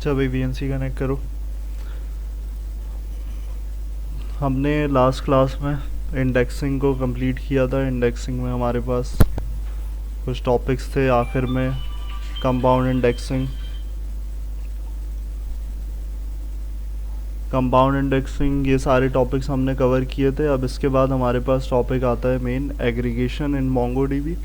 अच्छा भाई VNC connect करो। हमने लास्ट क्लास में इंडेक्सिंग को कंप्लीट किया था। इंडेक्सिंग में हमारे पास कुछ टॉपिक्स थे। आखिर में कंपाउंड इंडेक्सिंग, ये सारे टॉपिक्स हमने कवर किए थे। अब इसके बाद हमारे पास टॉपिक आता है मेन एग्रीगेशन इन मोंगोडीबी।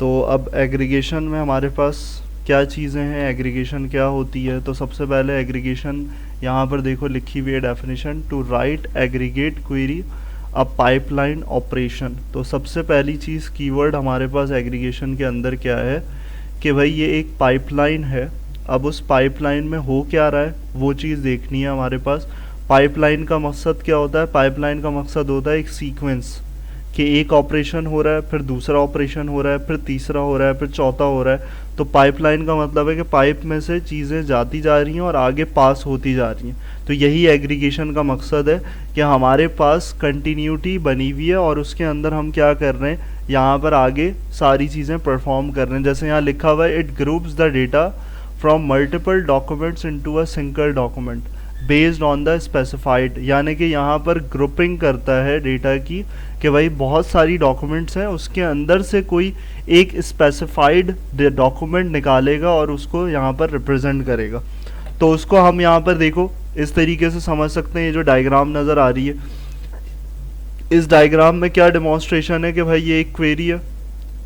तो अब एग्रीगेशन में हमारे पास क्या चीज़ें हैं, एग्रीगेशन क्या होती है। तो सबसे पहले एग्रीगेशन यहाँ पर देखो लिखी हुई है definition, to write aggregate query a pipeline operation. तो सबसे पहली चीज़ कीवर्ड हमारे पास एग्रीगेशन के अंदर क्या है कि भाई ये एक पाइपलाइन है। अब उस पाइपलाइन में हो क्या रहा है वो चीज़ देखनी है हमारे पास। पाइपलाइन का मकसद क्या होता है? पाइपलाइन का मकसद होता है एक सीक्वेंस कि एक ऑपरेशन हो रहा है, फिर दूसरा ऑपरेशन हो रहा है, फिर तीसरा हो रहा है, फिर चौथा हो रहा है। तो पाइपलाइन का मतलब है कि पाइप में से चीज़ें जाती जा रही हैं और आगे पास होती जा रही हैं। तो यही एग्रीगेशन का मकसद है कि हमारे पास कंटिन्यूटी बनी हुई है और उसके अंदर हम क्या कर रहे हैं, यहाँ पर आगे सारी चीज़ें परफॉर्म कर रहे हैं। जैसे यहाँ लिखा हुआ है, it groups the data from multiple documents into a single document based on the specified. यानी कि यहाँ पर ग्रुपिंग करता है डेटा की कि भाई बहुत सारी डॉक्यूमेंट्स हैं, उसके अंदर से कोई एक स्पेसिफाइड डॉक्यूमेंट निकालेगा और उसको यहाँ पर रिप्रेजेंट करेगा। तो उसको हम यहाँ पर देखो इस तरीके से समझ सकते हैं। ये जो डायग्राम नज़र आ रही है, इस डायग्राम में क्या डेमोन्स्ट्रेशन है कि भाई ये एक क्वेरी है,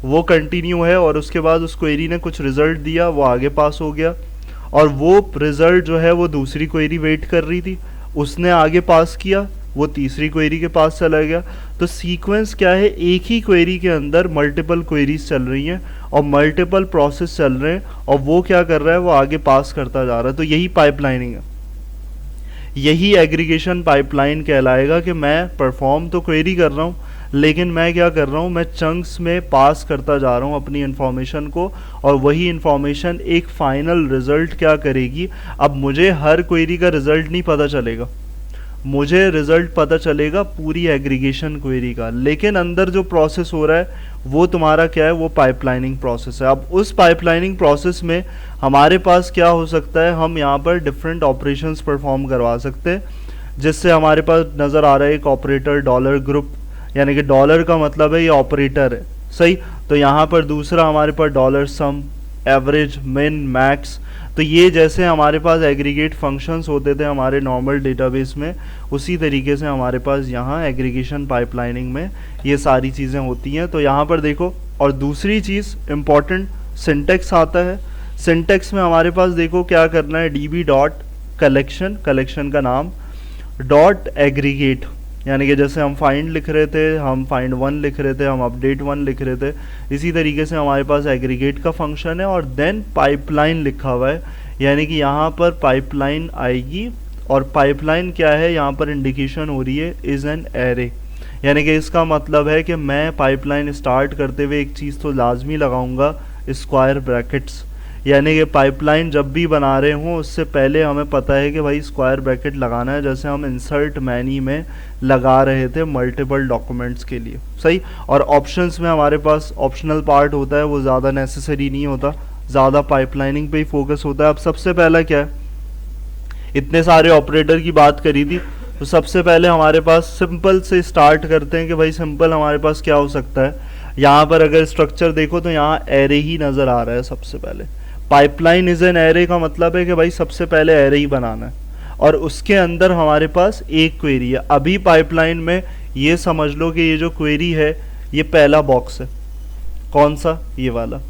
वो कंटिन्यू है और उसके बाद उस क्वेरी ने कुछ रिजल्ट दिया, वो आगे पास हो गया और वो रिजल्ट जो है वो दूसरी क्वेरी वेट कर रही थी, उसने आगे पास किया, वो तीसरी क्वेरी के पास चला गया। तो सीक्वेंस क्या है, एक ही क्वेरी के अंदर मल्टीपल क्वेरीज चल रही हैं और मल्टीपल प्रोसेस चल रहे हैं और वो क्या कर रहा है, वो आगे पास करता जा रहा है। तो यही पाइपलाइनिंग है, यही एग्रीगेशन पाइपलाइन कहलाएगा कि मैं परफॉर्म तो क्वेरी कर रहा हूँ लेकिन मैं क्या कर रहा हूँ, मैं चंक्स में पास करता जा रहा हूँ अपनी इन्फॉर्मेशन को और वही इन्फॉर्मेशन एक फाइनल रिजल्ट क्या करेगी। अब मुझे हर क्वेरी का रिजल्ट नहीं पता चलेगा, मुझे रिजल्ट पता चलेगा पूरी एग्रीगेशन क्वेरी का, लेकिन अंदर जो प्रोसेस हो रहा है वो तुम्हारा क्या है, वो पाइपलाइनिंग प्रोसेस है। अब उस पाइपलाइनिंग प्रोसेस में हमारे पास क्या हो सकता है, हम यहाँ पर डिफरेंट ऑपरेशंस परफॉर्म करवा सकते हैं। जिससे हमारे पास नज़र आ रहा है एक ऑपरेटर डॉलर ग्रुप, यानी कि डॉलर का मतलब है ये ऑपरेटर है, सही। तो यहाँ पर दूसरा हमारे पास डॉलर सम, एवरेज, मिन, मैक्स। तो ये जैसे हमारे पास एग्रीगेट फंक्शंस होते थे हमारे नॉर्मल डेटाबेस में, उसी तरीके से हमारे पास यहाँ एग्रीगेशन पाइपलाइनिंग में ये सारी चीज़ें होती हैं। तो यहाँ पर देखो, और दूसरी चीज़ इम्पॉर्टेंट सिंटेक्स आता है। सिंटेक्स में हमारे पास देखो क्या करना है, db डॉट कलेक्शन, कलेक्शन का नाम, डॉट एग्रीगेट, यानी कि जैसे हम फाइंड लिख रहे थे, हम फाइंड 1 लिख रहे थे, हम अपडेट 1 लिख रहे थे, इसी तरीके से हमारे पास एग्रीगेट का फंक्शन है और देन पाइपलाइन लिखा हुआ है, यानी कि यहाँ पर पाइपलाइन आएगी। और पाइपलाइन क्या है, यहाँ पर इंडिकेशन हो रही है इज़ एन एरे, यानी कि इसका मतलब है कि मैं पाइपलाइन स्टार्ट करते हुए एक चीज़ तो लाजमी लगाऊंगा, स्क्वायर ब्रैकेट्स। यानी कि पाइपलाइन जब भी बना रहे हों उससे पहले हमें पता है कि भाई स्क्वायर ब्रैकेट लगाना है, जैसे हम इंसर्ट मैनी में लगा रहे थे मल्टीपल डॉक्यूमेंट्स के लिए, सही। और ऑप्शंस में हमारे पास ऑप्शनल पार्ट होता है, वो ज़्यादा नेसेसरी नहीं होता, ज़्यादा पाइपलाइनिंग पे ही फोकस होता है। अब सबसे पहला क्या है, इतने सारे ऑपरेटर की बात करी थी, तो सबसे पहले हमारे पास सिंपल से स्टार्ट करते हैं कि भाई सिंपल हमारे पास क्या हो सकता है। यहाँ पर अगर स्ट्रक्चर देखो तो यहाँ एरे ही नज़र आ रहा है। सबसे पहले पाइपलाइन इज एन एरे का मतलब है कि भाई सबसे पहले एरे ही बनाना है और उसके अंदर हमारे पास एक क्वेरी है। अभी पाइपलाइन में ये समझ लो कि ये जो क्वेरी है ये पहला बॉक्स है, कौन सा, ये वाला।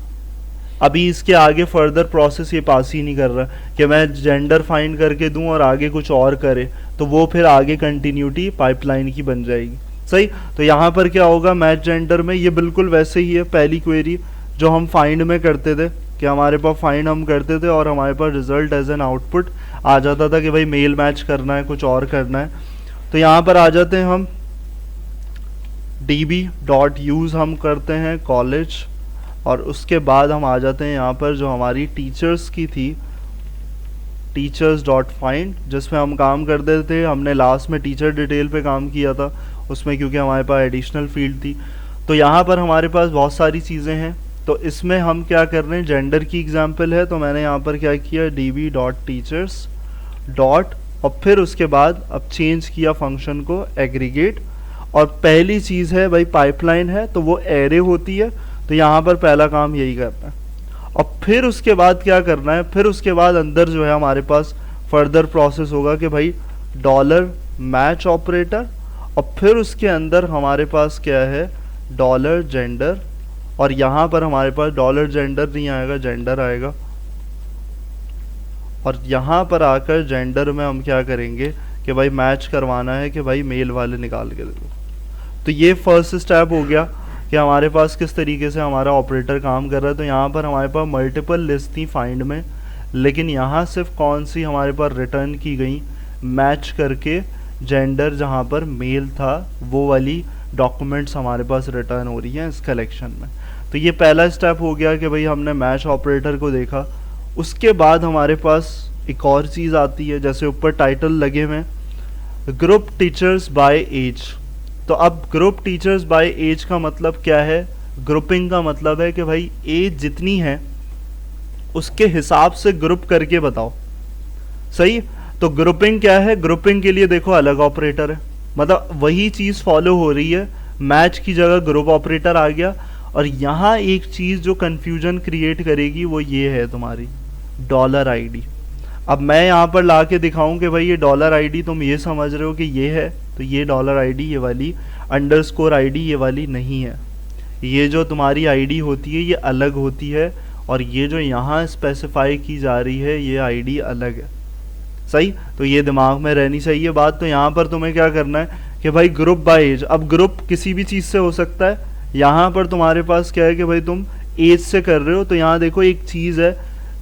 अभी इसके आगे फर्दर प्रोसेस ये पास ही नहीं कर रहा कि मैं जेंडर फाइंड करके दूं और आगे कुछ और करे, तो वो फिर आगे कंटिन्यूटी पाइपलाइन की बन जाएगी, सही। तो यहाँ पर क्या होगा, मैच जेंडर में ये बिल्कुल वैसे ही है, पहली क्वेरी जो हम फाइंड में करते थे कि हमारे पास फाइंड हम करते थे और हमारे पास रिजल्ट एज एन आउटपुट आ जाता था कि भाई मेल मैच करना है, कुछ और करना है। तो यहाँ पर आ जाते हैं हम, db डॉट यूज़ हम करते हैं कॉलेज और उसके बाद हम आ जाते हैं यहाँ पर जो हमारी टीचर्स की थी, टीचर्स डॉट फाइंड, जिसमें हम काम करते थे। हमने लास्ट में टीचर डिटेल पे काम किया था उसमें, क्योंकि हमारे पास एडिशनल फील्ड थी। तो यहाँ पर हमारे पास बहुत सारी चीज़ें हैं तो इसमें हम क्या कर रहे हैं, जेंडर की एग्जांपल है, तो मैंने यहाँ पर क्या किया, db डॉट टीचर्स डॉट, और फिर उसके बाद अब चेंज किया फंक्शन को एग्रीगेट, और पहली चीज़ है भाई पाइपलाइन है तो वो एरे होती है, तो यहाँ पर पहला काम यही करना है। और फिर उसके बाद क्या करना है, फिर उसके बाद अंदर जो है हमारे पास फर्दर प्रोसेस होगा कि भाई डॉलर मैच ऑपरेटर, और फिर उसके अंदर हमारे पास क्या है, डॉलर जेंडर, और यहाँ पर हमारे पास डॉलर जेंडर नहीं आएगा, जेंडर आएगा, और यहाँ पर आकर जेंडर में हम क्या करेंगे कि भाई मैच करवाना है कि भाई मेल वाले निकाल के दे दो। तो ये फर्स्ट स्टेप हो गया कि हमारे पास किस तरीके से हमारा ऑपरेटर काम कर रहा है। तो यहाँ पर हमारे पास मल्टीपल लिस्ट थी फाइंड में, लेकिन यहाँ सिर्फ कौन सी हमारे पास रिटर्न की गई, मैच करके जेंडर जहाँ पर मेल था वो वाली डॉक्यूमेंट्स हमारे पास रिटर्न हो रही हैं इस कलेक्शन में। तो ये पहला स्टेप हो गया कि भाई हमने मैच ऑपरेटर को देखा। उसके बाद हमारे पास एक और चीज़ आती है, जैसे ऊपर टाइटल लगे हुए ग्रुप टीचर्स बाय एज। तो अब ग्रुप टीचर्स बाय एज का मतलब क्या है, ग्रुपिंग का मतलब है कि भाई एज जितनी है उसके हिसाब से ग्रुप करके बताओ। सही, तो ग्रुपिंग क्या है, ग्रुपिंग के लिए देखो अलग ऑपरेटर है, मतलब वही चीज़ फॉलो हो रही है, मैच की जगह ग्रुप ऑपरेटर आ गया। और यहाँ एक चीज़ जो कन्फ्यूजन क्रिएट करेगी वो ये है तुम्हारी डॉलर आईडी। अब मैं यहाँ पर ला के दिखाऊँ कि भाई ये डॉलर आईडी तुम ये समझ रहे हो कि ये है, तो ये डॉलर आईडी ये वाली, अंडरस्कोर आईडी ये वाली नहीं है। ये जो तुम्हारी आईडी होती है ये अलग होती है, और ये जो यहाँ स्पेसिफाई की जा रही है ये आईडी अलग है। सही, तो ये दिमाग में रहनी चाहिए बात। तो यहाँ पर तुम्हें क्या करना है कि भाई ग्रुप बाय एज, अब ग्रुप किसी भी चीज़ से हो सकता है, यहाँ पर तुम्हारे पास क्या है कि भाई तुम एज से कर रहे हो, तो यहाँ देखो एक चीज़ है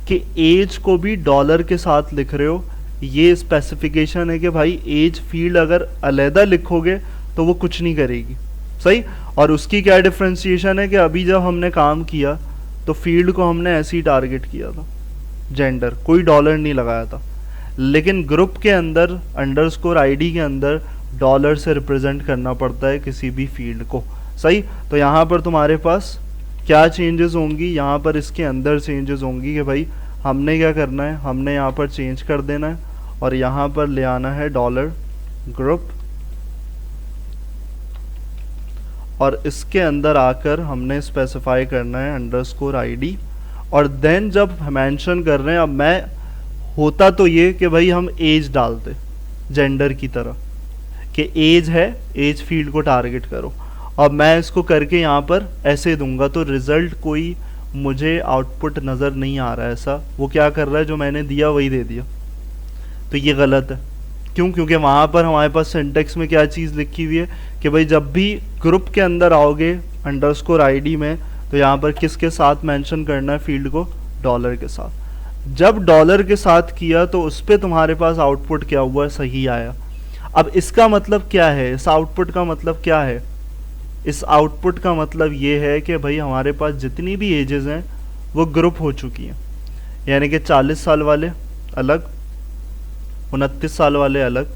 कि एज को भी डॉलर के साथ लिख रहे हो। ये स्पेसिफिकेशन है कि भाई एज फील्ड अगर अलहदा लिखोगे तो वो कुछ नहीं करेगी। सही, और उसकी क्या डिफ्रेंशिएशन है कि अभी जब हमने काम किया तो फील्ड को हमने ऐसे ही टारगेट किया था, जेंडर, कोई डॉलर नहीं लगाया था, लेकिन ग्रुप के अंदर अंडरस्कोर आईडी के अंदर डॉलर से रिप्रेजेंट करना पड़ता है किसी भी फील्ड को। सही, तो यहाँ पर तुम्हारे पास क्या चेंजेस होंगी, यहाँ पर इसके अंदर चेंजेस होंगी कि भाई हमने क्या करना है, हमने यहाँ पर चेंज कर देना है और यहाँ पर ले आना है डॉलर ग्रुप, और इसके अंदर आकर हमने स्पेसिफाई करना है अंडरस्कोर आईडी। और देन जब मेंशन कर रहे हैं, अब मैं होता तो ये कि भाई हम एज डालते जेंडर की तरह कि एज है, एज फील्ड को टारगेट करो। अब मैं इसको करके यहाँ पर ऐसे दूंगा तो रिजल्ट कोई मुझे आउटपुट नज़र नहीं आ रहा है ऐसा। वो क्या कर रहा है, जो मैंने दिया वही दे दिया, तो ये गलत है। क्यों, क्योंकि वहाँ पर हमारे पास सिंटेक्स में क्या चीज़ लिखी हुई है कि भाई जब भी ग्रुप के अंदर आओगे अंडरस्कोर आईडी में, तो यहाँ पर किसके साथ मेंशन करना है फील्ड को, डॉलर के साथ। जब डॉलर के साथ किया तो उस पर तुम्हारे पास आउटपुट क्या हुआ, सही आया। अब इसका मतलब क्या है, इस आउटपुट का मतलब क्या है, इस आउटपुट का मतलब ये है कि भाई हमारे पास जितनी भी एजेस हैं वो ग्रुप हो चुकी हैं, यानी कि 40 साल वाले अलग, 29 साल वाले अलग,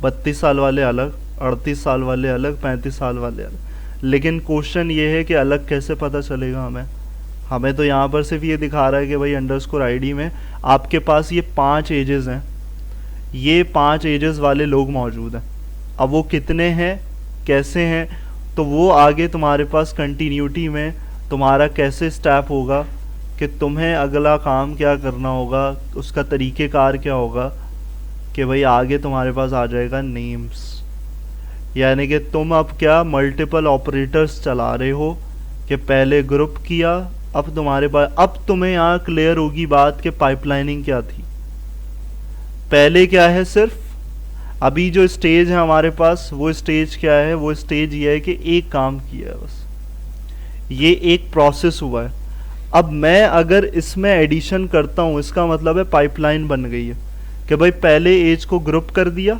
32 साल वाले अलग, 38 साल वाले अलग, 35 साल वाले अलग। लेकिन क्वेश्चन ये है कि अलग कैसे पता चलेगा हमें तो यहाँ पर सिर्फ ये दिखा रहा है कि भाई अंडरस्कोर आईडी में आपके पास ये 5 एजेस हैं, ये 5 एजेस वाले लोग मौजूद हैं। अब वो कितने हैं, कैसे हैं, तो वो आगे तुम्हारे पास कंटिन्यूटी में तुम्हारा कैसे स्टेप होगा कि तुम्हें अगला काम क्या करना होगा, उसका तरीक़ेकार क्या होगा कि भाई आगे तुम्हारे पास आ जाएगा नेम्स, यानी कि तुम अब क्या मल्टीपल ऑपरेटर्स चला रहे हो कि पहले ग्रुप किया, अब तुम्हारे पास, अब तुम्हें यहाँ क्लियर होगी बात कि पाइपलाइनिंग क्या थी। पहले क्या है, सिर्फ अभी जो स्टेज है हमारे पास वो स्टेज क्या है, वो स्टेज ये है कि एक काम किया है बस, ये एक प्रोसेस हुआ है। अब मैं अगर इसमें एडिशन करता हूँ इसका मतलब है पाइपलाइन बन गई है कि भाई पहले एज को ग्रुप कर दिया,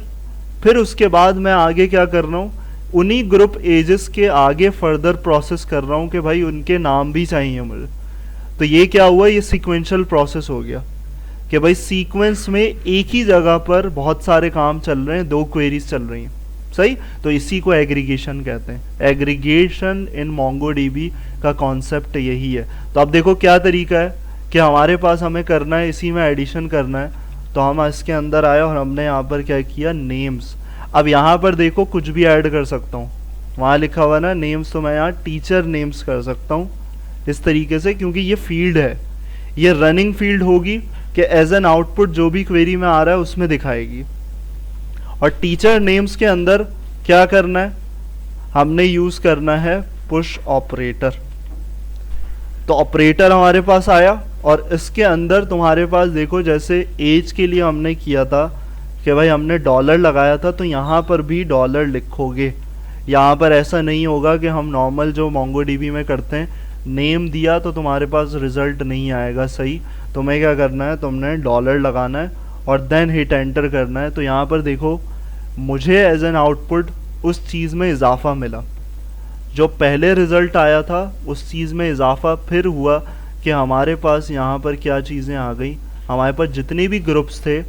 फिर उसके बाद मैं आगे क्या कर रहा हूँ, उन्हीं ग्रुप एजेस के आगे फर्दर प्रोसेस कर रहा हूँ कि भाई उनके नाम भी चाहिए मुझे। तो ये क्या हुआ, ये सीक्वेंशियल प्रोसेस हो गया कि भाई सीक्वेंस में एक ही जगह पर बहुत सारे काम चल रहे हैं, 2 क्वेरीज चल रही हैं। सही, तो इसी को एग्रीगेशन कहते हैं। एग्रीगेशन इन मोंगोडीबी का कॉन्सेप्ट यही है। तो अब देखो क्या तरीका है कि हमारे पास हमें करना है, इसी में एडिशन करना है। तो हम इसके अंदर आए और हमने यहाँ पर क्या किया, नेम्स। अब यहाँ पर देखो कुछ भी ऐड कर सकता हूँ, वहाँ लिखा हुआ ना नेम्स, तो मैं यहाँ टीचर नेम्स कर सकता हूँ इस तरीके से, क्योंकि ये फील्ड है, ये रनिंग फील्ड होगी कि एज एन आउटपुट जो भी क्वेरी में आ रहा है उसमें दिखाएगी। और टीचर नेम्स के अंदर क्या करना है, हमने यूज करना है पुश ऑपरेटर। तो ऑपरेटर हमारे पास आया और इसके अंदर तुम्हारे पास देखो, जैसे एज के लिए हमने किया था कि भाई हमने डॉलर लगाया था, तो यहाँ पर भी डॉलर लिखोगे। यहाँ पर ऐसा नहीं होगा कि हम नॉर्मल जो मोंगोडीबी में करते हैं, नेम दिया तो तुम्हारे पास रिजल्ट नहीं आएगा सही। तुम्हें क्या करना है, तुमने डॉलर लगाना है और देन हिट एंटर करना है। तो यहाँ पर देखो मुझे एज एन आउटपुट उस चीज़ में इजाफा मिला, जो पहले रिजल्ट आया था उस चीज़ में इजाफा फिर हुआ कि हमारे पास यहाँ पर क्या चीज़ें आ गई, हमारे पास जितने भी ग्रुप्स थे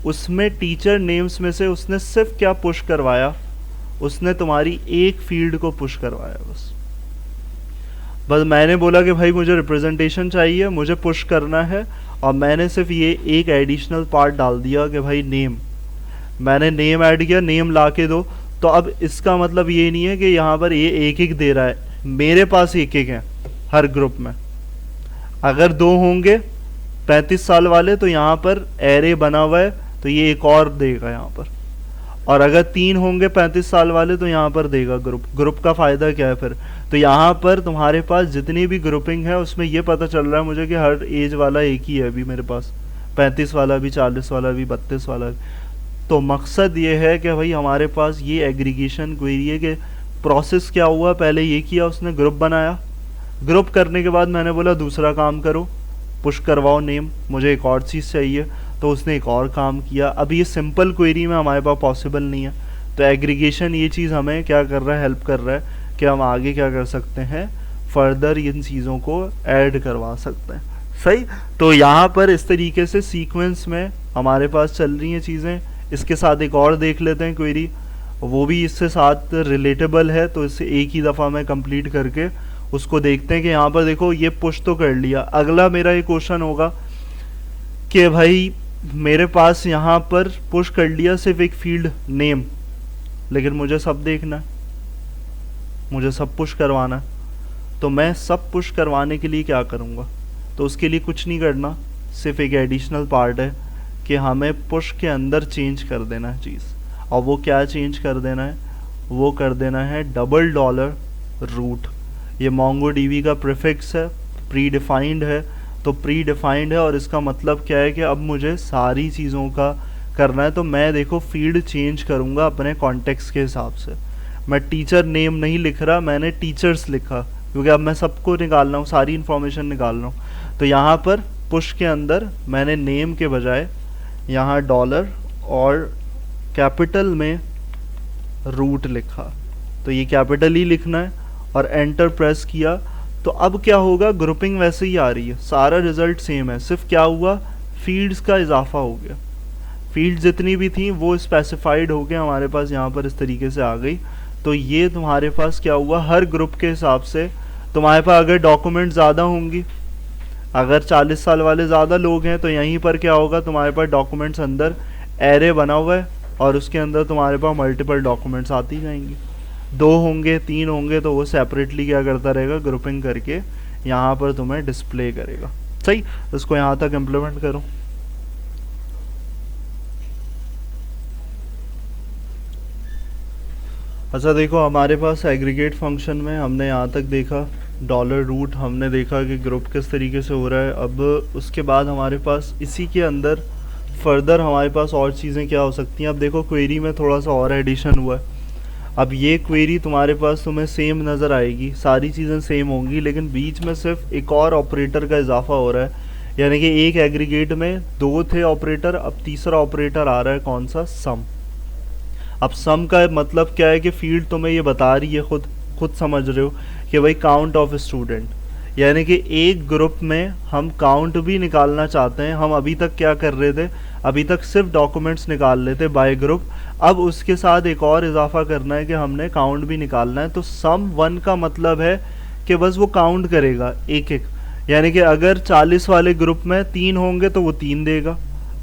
उसमें टीचर नेम्स में से उसने सिर्फ क्या पुश करवाया, उसने तुम्हारी एक फील्ड को पुश करवाया। बस मैंने बोला कि भाई मुझे रिप्रेजेंटेशन चाहिए, मुझे पुश करना है, और मैंने सिर्फ ये एक एडिशनल पार्ट डाल दिया कि भाई नेम, मैंने नेम ऐड किया, नेम ला के दो। तो अब इसका मतलब ये नहीं है कि यहाँ पर ये एक एक दे रहा है, मेरे पास एक एक है हर ग्रुप में। अगर 2 होंगे 35 साल वाले तो यहाँ पर एरे बना हुआ है, तो ये एक और देगा यहाँ पर। और अगर 3 होंगे 35 साल वाले तो यहाँ पर देगा ग्रुप। ग्रुप का फ़ायदा क्या है फिर, तो यहाँ पर तुम्हारे पास जितनी भी ग्रुपिंग है उसमें ये पता चल रहा है मुझे कि हर एज वाला एक ही है अभी मेरे पास, 35 वाला भी, 40 वाला भी, 32 वाला भी। तो मकसद ये है कि भाई हमारे पास ये एग्रीगेशन क्वेरी है कि प्रोसेस क्या हुआ, पहले ये किया उसने, ग्रुप बनाया, ग्रुप करने के बाद मैंने बोला दूसरा काम करो, पुश करवाओ नेम, मुझे एक और चीज़ चाहिए, तो उसने एक और काम किया। अब ये सिंपल क्वेरी में हमारे पास पॉसिबल नहीं है, तो एग्रीगेशन ये चीज़ हमें क्या कर रहा है, हेल्प कर रहा है कि हम आगे क्या कर सकते हैं, फर्दर इन चीज़ों को ऐड करवा सकते हैं। सही, तो यहाँ पर इस तरीके से सीक्वेंस में हमारे पास चल रही हैं चीज़ें। इसके साथ एक और देख लेते हैं क्वेरी, वो भी इससे साथ रिलेटेबल है, तो इससे एक ही दफ़ा मैं कंप्लीट करके उसको देखते हैं कि यहाँ पर देखो ये पुश तो कर लिया। अगला मेरा ये क्वेश्चन होगा कि भाई मेरे पास यहाँ पर पुश कर लिया सिर्फ एक फील्ड नेम, लेकिन मुझे सब देखना है, मुझे सब पुश करवाना है। तो मैं सब पुश करवाने के लिए क्या करूँगा, तो उसके लिए कुछ नहीं करना, सिर्फ एक एडिशनल पार्ट है कि हमें पुश के अंदर चेंज कर देना है चीज़। और वो क्या चेंज कर देना है, वो कर देना है $, रूट। ये मोंगोडीबी का प्रीफिक्स है, प्री डिफाइंड है, तो प्री डिफाइंड है और इसका मतलब क्या है कि अब मुझे सारी चीज़ों का करना है। तो मैं देखो फील्ड चेंज करूँगा अपने कॉन्टेक्स्ट के हिसाब से। मैं टीचर नेम नहीं लिख रहा, मैंने टीचर्स लिखा, क्योंकि अब मैं सबको निकालना हूँ, सारी इन्फॉर्मेशन निकाल रहा हूँ। तो यहाँ पर पुश के अंदर मैंने नेम के बजाय यहाँ $, और कैपिटल में रूट लिखा, तो ये कैपिटल ही लिखना है, और एंटर प्रेस किया। तो अब क्या होगा, ग्रुपिंग वैसे ही आ रही है, सारा रिजल्ट सेम है, सिर्फ क्या हुआ, फील्ड्स का इजाफा हो गया। फील्ड जितनी भी थी वो स्पेसिफाइड हो गया हमारे पास, यहाँ पर इस तरीके से आ गई। तो ये तुम्हारे पास क्या हुआ, हर ग्रुप के हिसाब से तुम्हारे पास अगर डॉक्यूमेंट ज़्यादा होंगी, अगर 40 साल वाले ज़्यादा लोग हैं, तो यहीं पर क्या होगा, तुम्हारे पास डॉक्यूमेंट्स अंदर एरे बना हुआ है और उसके अंदर तुम्हारे पास मल्टीपल डॉक्यूमेंट्स आती जाएंगी। 2 होंगे, 3 होंगे, तो वो सेपरेटली क्या करता रहेगा, ग्रुपिंग करके यहाँ पर तुम्हें डिस्प्ले करेगा। सही, इसको यहाँ तक इम्प्लीमेंट करो। अच्छा देखो, हमारे पास एग्रीगेट फंक्शन में हमने यहाँ तक देखा $, हमने देखा कि ग्रुप किस तरीके से हो रहा है। अब उसके बाद हमारे पास इसी के अंदर फर्दर हमारे पास और चीज़ें क्या हो सकती हैं। अब देखो क्वेरी में थोड़ा सा और एडिशन हुआ है। अब ये क्वेरी तुम्हारे पास तुम्हें सेम नज़र आएगी, सारी चीज़ें सेम होंगी, लेकिन बीच में सिर्फ एक और ऑपरेटर का इजाफा हो रहा है। यानी कि एक एग्रीगेट में 2 थे ऑपरेटर, अब तीसरा ऑपरेटर आ रहा है, कौन सा, सम। अब सम का मतलब क्या है कि फील्ड तुम्हें ये बता रही है, खुद समझ रहे हो कि भाई काउंट ऑफ स्टूडेंट, यानी कि एक ग्रुप में हम काउंट भी निकालना चाहते हैं। हम अभी तक क्या कर रहे थे, अभी तक सिर्फ डॉक्यूमेंट्स निकाल लेते बाय ग्रुप, अब उसके साथ एक और इजाफा करना है कि हमने काउंट भी निकालना है। तो सम 1 का मतलब है कि बस वो काउंट करेगा एक एक, यानी कि अगर 40 वाले ग्रुप में 3 होंगे तो वो 3 देगा,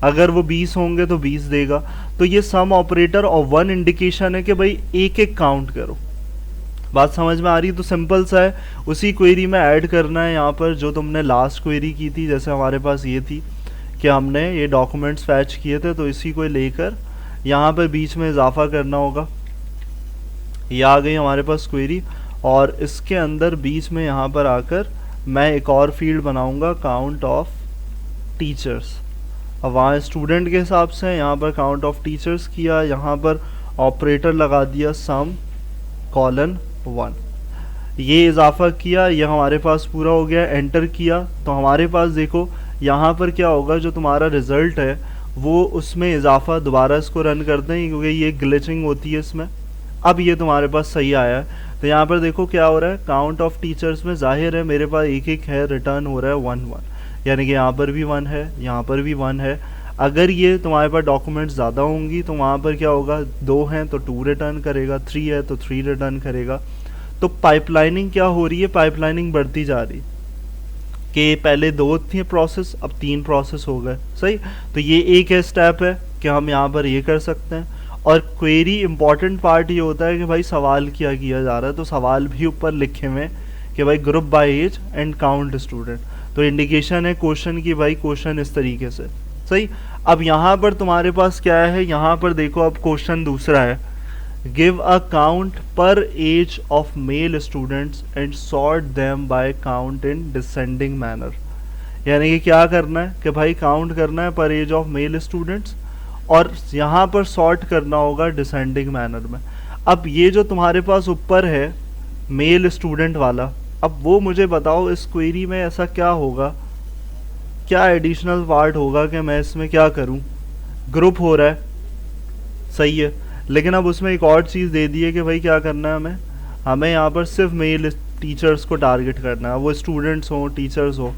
अगर वो 20 होंगे तो 20 देगा। तो ये सम ऑपरेटर और 1 इंडिकेशन है कि भाई एक एक काउंट करो। बात समझ में आ रही है? तो सिंपल सा है, उसी क्वेरी में ऐड करना है यहाँ पर जो तुमने लास्ट क्वेरी की थी। जैसे हमारे पास ये थी कि हमने ये डॉक्यूमेंट्स फैच किए थे, तो इसी को लेकर यहाँ पर बीच में इजाफा करना होगा। ये आ गई हमारे पास क्वेरी, और इसके अंदर बीच में यहाँ पर आकर मैं एक और फील्ड बनाऊंगा, काउंट ऑफ टीचर्स। अब वहाँ स्टूडेंट के हिसाब से यहाँ पर काउंट ऑफ टीचर्स किया, यहाँ पर ऑपरेटर लगा दिया सम कॉलन 1, ये इजाफा किया, ये हमारे पास पूरा हो गया। एंटर किया तो हमारे पास देखो यहाँ पर क्या होगा, जो तुम्हारा रिजल्ट है वो उसमें इजाफा, दोबारा इसको रन करते हैं क्योंकि ये ग्लिचिंग होती है इसमें। अब ये तुम्हारे पास सही आया है। तो यहाँ पर देखो क्या हो रहा है, काउंट ऑफ टीचर्स में जाहिर है मेरे पास एक एक है, रिटर्न हो रहा है 1 1, यानी कि यहाँ पर भी 1 है, यहाँ पर भी 1 है। अगर ये तुम्हारे पास डॉक्यूमेंट्स ज़्यादा होंगी तो वहाँ पर क्या होगा, 2 हैं तो 2 रिटर्न करेगा, 3 है तो 3 रिटर्न करेगा। तो पाइपलाइनिंग क्या हो रही है, पाइपलाइनिंग बढ़ती जा रही कि पहले 2 थे प्रोसेस, अब 3 प्रोसेस हो गए। सही, तो ये एक है स्टेप है कि हम यहाँ पर ये कर सकते हैं। और क्वेरी इंपॉर्टेंट पार्ट ये होता है कि भाई सवाल क्या किया जा रहा है, तो सवाल भी ऊपर लिखे हुए कि भाई group by age and count student, तो इंडिकेशन है क्वेश्चन की, भाई क्वेश्चन इस तरीके से। सही, अब यहाँ पर तुम्हारे पास क्या है, यहाँ पर देखो अब क्वेश्चन दूसरा है, give a count per age of male students and sort them by count in descending manner. यानी कि क्या करना है कि भाई काउंट करना है पर एज ऑफ मेल स्टूडेंट्स, और यहाँ पर सॉर्ट करना होगा डिसेंडिंग मैनर में। अब ये जो तुम्हारे पास ऊपर है मेल स्टूडेंट वाला, अब वो मुझे बताओ इस क्वेरी में ऐसा क्या होगा, क्या एडिशनल पार्ट होगा कि मैं इसमें क्या करूं। ग्रुप हो रहा है, सही है, लेकिन अब उसमें एक और चीज़ दे दी है कि भाई क्या करना है, हमें यहाँ पर सिर्फ मेल टीचर्स को टारगेट करना है, वो स्टूडेंट्स हो टीचर्स हो।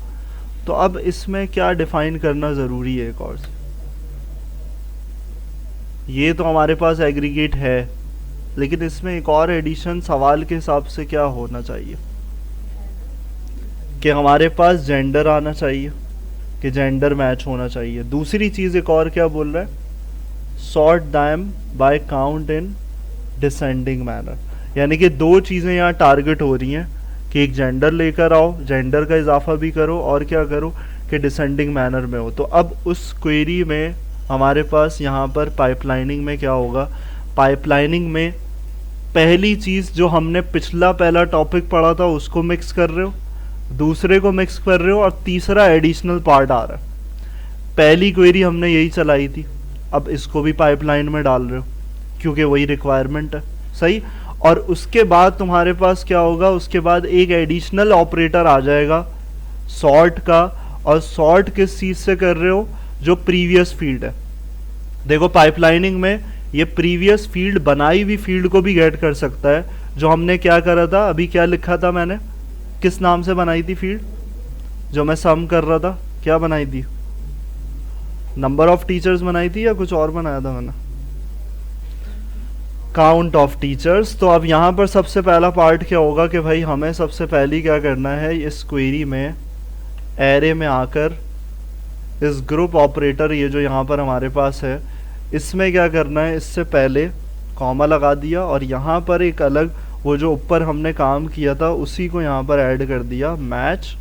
तो अब इसमें क्या डिफाइन करना ज़रूरी है, एक और ये तो हमारे पास एग्रीगेट है, लेकिन इसमें एक और एडिशन सवाल के हिसाब से क्या होना चाहिए कि हमारे पास जेंडर आना चाहिए, कि जेंडर मैच होना चाहिए। दूसरी चीज़ एक और क्या बोल रहा है, sort them by count in descending manner, यानी कि 2 चीज़ें यहाँ टारगेट हो रही हैं कि एक जेंडर लेकर आओ, जेंडर का इजाफा भी करो, और क्या करो कि डिसेंडिंग मैनर में हो। तो अब उस क्वेरी में हमारे पास यहाँ पर पाइपलाइनिंग में क्या होगा, पाइपलाइनिंग में पहली चीज़ जो हमने पहला टॉपिक पढ़ा था उसको मिक्स कर रहे हो, दूसरे को मिक्स कर रहे हो, और तीसरा एडिशनल पार्ट आ रहा है। पहली क्वेरी हमने यही चलाई थी, अब इसको भी पाइपलाइन में डाल रहे हो क्योंकि वही रिक्वायरमेंट है। सही, और उसके बाद तुम्हारे पास क्या होगा, उसके बाद एक एडिशनल ऑपरेटर आ जाएगा सॉर्ट का, और सॉर्ट किस चीज़ से कर रहे हो, जो प्रीवियस फील्ड है। देखो पाइपलाइनिंग में ये प्रीवियस फील्ड बनाई हुई फील्ड को भी गेट कर सकता है, जो हमने क्या करा था, अभी क्या लिखा था मैंने, किस नाम से बनाई थी फील्ड, जो मैं सम कर रहा था, क्या बनाई थी, नंबर ऑफ टीचर्स बनाई थी या कुछ और बनाया था मैंने, काउंट ऑफ टीचर्स। तो अब यहाँ पर सबसे पहला पार्ट क्या होगा कि भाई हमें सबसे पहले क्या करना है, इस क्वेरी में एरे में आकर इस ग्रुप ऑपरेटर, ये जो यहाँ पर हमारे पास है, इसमें क्या करना है, इससे पहले कॉमा लगा दिया, और यहाँ पर एक अलग वो जो ऊपर हमने काम किया था उसी को यहाँ पर ऐड कर दिया मैच,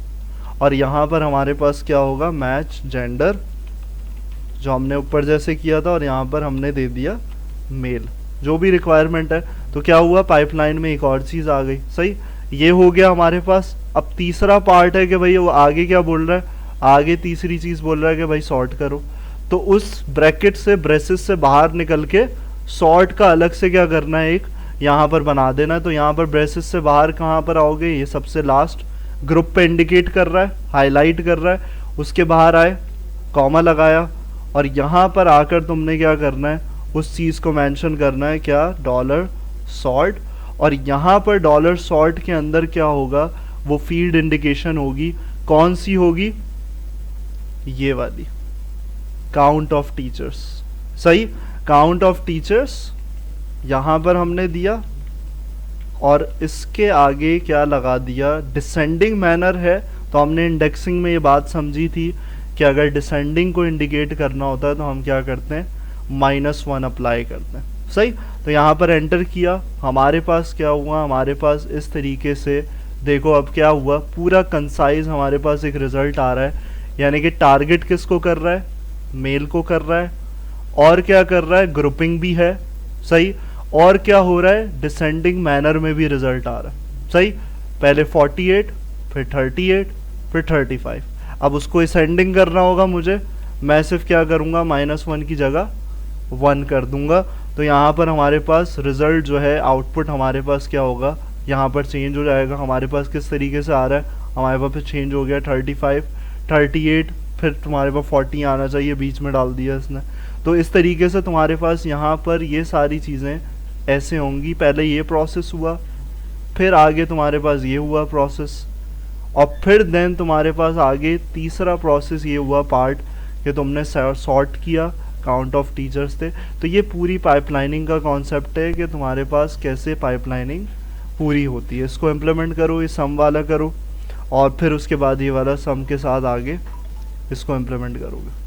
और यहाँ पर हमारे पास क्या होगा, मैच जेंडर जो हमने ऊपर जैसे किया था, और यहाँ पर हमने दे दिया मेल, जो भी रिक्वायरमेंट है। तो क्या हुआ, पाइपलाइन में एक और चीज़ आ गई। सही, ये हो गया हमारे पास। अब तीसरा पार्ट है कि भाई वो आगे क्या बोल रहा है, आगे तीसरी चीज़ बोल रहा है कि भाई सॉर्ट करो। तो उस ब्रैकेट से, ब्रेसेस से बाहर निकल के सॉर्ट का अलग से क्या करना है, एक यहाँ पर बना देना है। तो यहाँ पर ब्रेसेस से बाहर कहाँ पर आओगे, ये सबसे लास्ट ग्रुप पे इंडिकेट कर रहा है, हाईलाइट कर रहा है, उसके बाहर आए, कॉमा लगाया, और यहाँ पर आकर तुमने क्या करना है, उस चीज़ को मेंशन करना है, क्या, डॉलर सॉर्ट। और यहाँ पर डॉलर सॉर्ट के अंदर क्या होगा, वो फील्ड इंडिकेशन होगी, कौन सी होगी, ये वाली, काउंट ऑफ टीचर्स, सही, काउंट ऑफ टीचर्स यहाँ पर हमने दिया और इसके आगे क्या लगा दिया, डिसेंडिंग मैनर है तो हमने इंडेक्सिंग में ये बात समझी थी कि अगर डिसेंडिंग को इंडिकेट करना होता है तो हम क्या करते हैं, -1 अप्लाई करते हैं, सही। तो यहाँ पर एंटर किया, हमारे पास क्या हुआ, हमारे पास इस तरीके से देखो अब क्या हुआ, पूरा कंसाइज हमारे पास एक रिजल्ट आ रहा है, यानी कि टारगेट किसको कर रहा है, मेल को कर रहा है, और क्या कर रहा है, ग्रुपिंग भी है, सही, और क्या हो रहा है, डिसेंडिंग मैनर में भी रिजल्ट आ रहा है, सही। पहले 48, फिर 38, फिर 35, अब उसको असेंडिंग करना होगा मुझे, मैं सिर्फ क्या करूँगा, -1 की जगह 1 कर दूंगा, तो यहाँ पर हमारे पास रिजल्ट जो है, आउटपुट हमारे पास क्या होगा, यहाँ पर चेंज हो जाएगा। हमारे पास किस तरीके से आ रहा है, हमारे पास फिर चेंज हो गया 35, 38, फिर तुम्हारे पास 40 आना चाहिए, बीच में डाल दिया इसने। तो इस तरीके से तुम्हारे पास यहाँ पर ये सारी चीज़ें ऐसे होंगी, पहले ये प्रोसेस हुआ, फिर आगे तुम्हारे पास ये हुआ प्रोसेस, और फिर देन तुम्हारे पास आगे तीसरा प्रोसेस ये हुआ पार्ट कि तुमने सॉर्ट किया, काउंट ऑफ टीचर्स थे। तो ये पूरी पाइपलाइनिंग का कॉन्सेप्ट है कि तुम्हारे पास कैसे पाइपलाइनिंग पूरी होती है। इसको इम्प्लीमेंट करो, ये सम वाला करो, और फिर उसके बाद ये वाला सम के साथ आगे इसको इम्प्लीमेंट करोगे।